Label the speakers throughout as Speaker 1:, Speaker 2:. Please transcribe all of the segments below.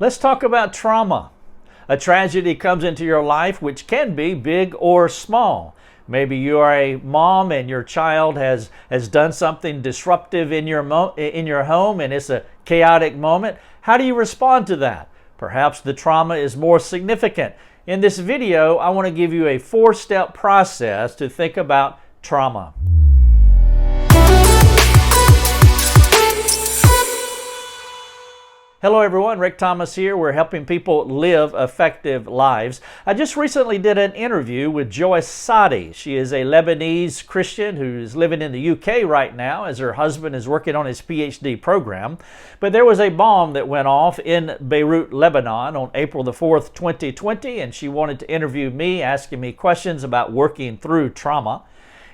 Speaker 1: Let's talk about trauma. A tragedy comes into your life which can be big or small. Maybe you are a mom and your child has done something disruptive in your home and it's a chaotic moment. How do you respond to that? Perhaps the trauma is more significant. In this video, I want to give you a 4-step process to think about trauma. Hello everyone, Rick Thomas here. We're helping people live effective lives. I just recently did an interview with Joyce Saddi. She is a Lebanese Christian who's living in the UK right now as her husband is working on his PhD program. But there was a bomb that went off in Beirut, Lebanon on April the 4th, 2020, and she wanted to interview me, asking me questions about working through trauma.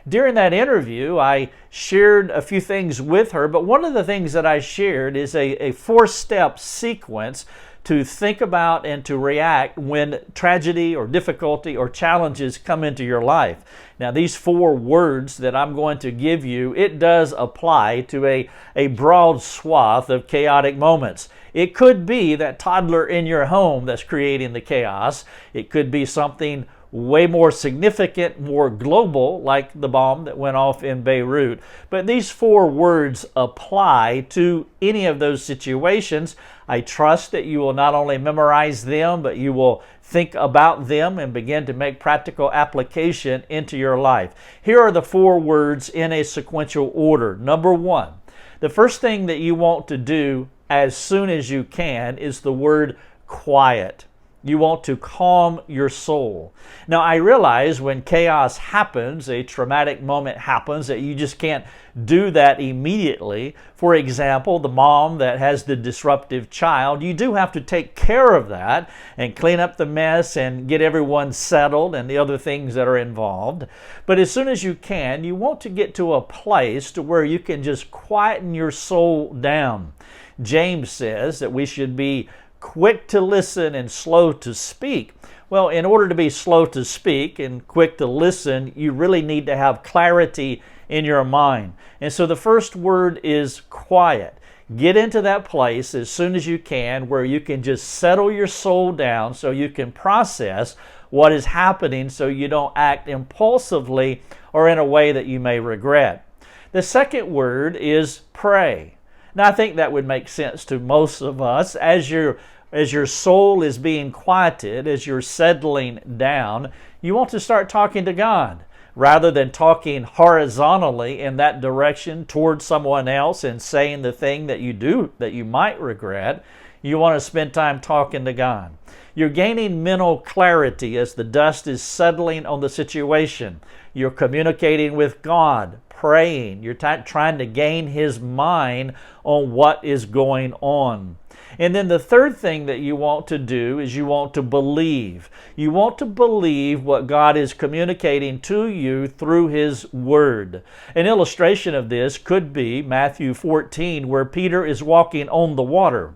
Speaker 1: During that interview, I shared a few things with her, but one of the things that I shared is a 4-step sequence to think about and to react when tragedy or difficulty or challenges come into your life. Now, these 4 words that I'm going to give you, it does apply to a broad swath of chaotic moments. It could be that toddler in your home that's creating the chaos. It could be something way more significant, more global, like the bomb that went off in Beirut. But these 4 words apply to any of those situations. I trust that you will not only memorize them, but you will think about them and begin to make practical application into your life. Here are the 4 words in a sequential order. Number 1, the first thing that you want to do as soon as you can is the word quiet. You want to calm your soul. Now, I realize when chaos happens, a traumatic moment happens, that you just can't do that immediately. For example, the mom that has the disruptive child, you do have to take care of that and clean up the mess and get everyone settled and the other things that are involved. But as soon as you can, you want to get to a place to where you can just quieten your soul down. James says that we should be quick to listen and slow to speak. Well, in order to be slow to speak and quick to listen, you really need to have clarity in your mind. And so the first word is quiet. Get into that place as soon as you can where you can just settle your soul down so you can process what is happening so you don't act impulsively or in a way that you may regret. The second word is pray. Now, I think that would make sense to most of us. As your soul is being quieted, as you're settling down, you want to start talking to God. Rather than talking horizontally in that direction towards someone else and saying the thing that you do that you might regret, you want to spend time talking to God. You're gaining mental clarity as the dust is settling on the situation. You're communicating with God, praying. You're trying to gain His mind on what is going on. And then the third thing that you want to do is you want to believe. You want to believe what God is communicating to you through His Word. An illustration of this could be Matthew 14, where Peter is walking on the water.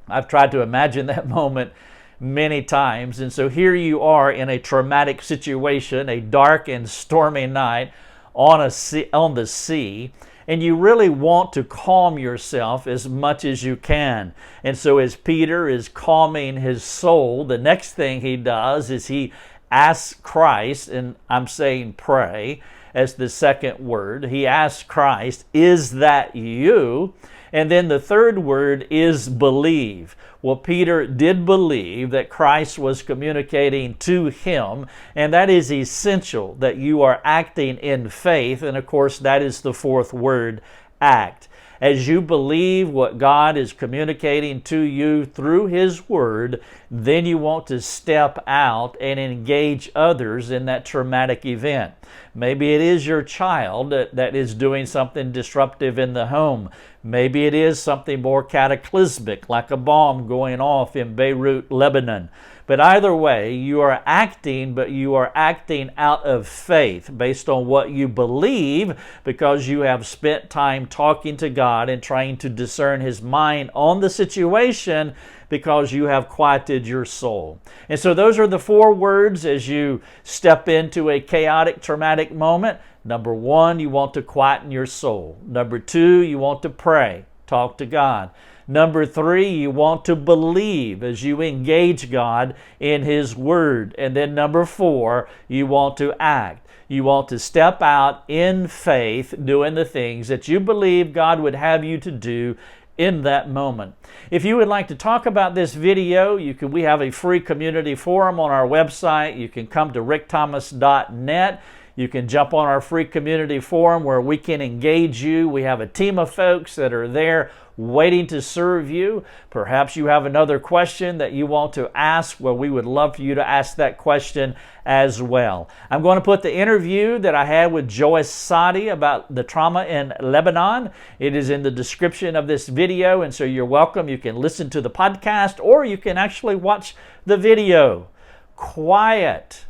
Speaker 1: I've tried to imagine that moment many times. And so here you are in a traumatic situation, a dark and stormy night on the sea, and you really want to calm yourself as much as you can. And so as Peter is calming his soul, the next thing he does is he asks Christ, and I'm saying pray as the second word. He asks Christ, "Is that you?" And then the third word is believe. Well, Peter did believe that Christ was communicating to him, and that is essential that you are acting in faith. And of course, that is the fourth word, act. As you believe what God is communicating to you through His Word, then you want to step out and engage others in that traumatic event. Maybe it is your child that is doing something disruptive in the home. Maybe it is something more cataclysmic, like a bomb going off in Beirut, Lebanon. But either way, you are acting, but you are acting out of faith based on what you believe because you have spent time talking to God and trying to discern His mind on the situation because you have quieted your soul. And so those are the 4 words as you step into a chaotic, traumatic moment. Number 1, you want to quieten your soul. Number 2, you want to pray. Talk to God. Number 3, you want to believe as you engage God in His Word. And then number 4, you want to act. You want to step out in faith, doing the things that you believe God would have you to do in that moment. If you would like to talk about this video, we have a free community forum on our website. You can come to rickthomas.net. You can jump on our free community forum where we can engage you. We have a team of folks that are there waiting to serve you. Perhaps you have another question that you want to ask. Well, we would love for you to ask that question as well. I'm going to put the interview that I had with Joyce Saddi about the trauma in Lebanon. It is in the description of this video, and so you're welcome. You can listen to the podcast or you can actually watch the video. Quiet,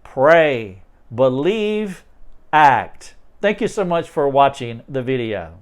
Speaker 1: pray, believe, act. Thank you so much for watching the video.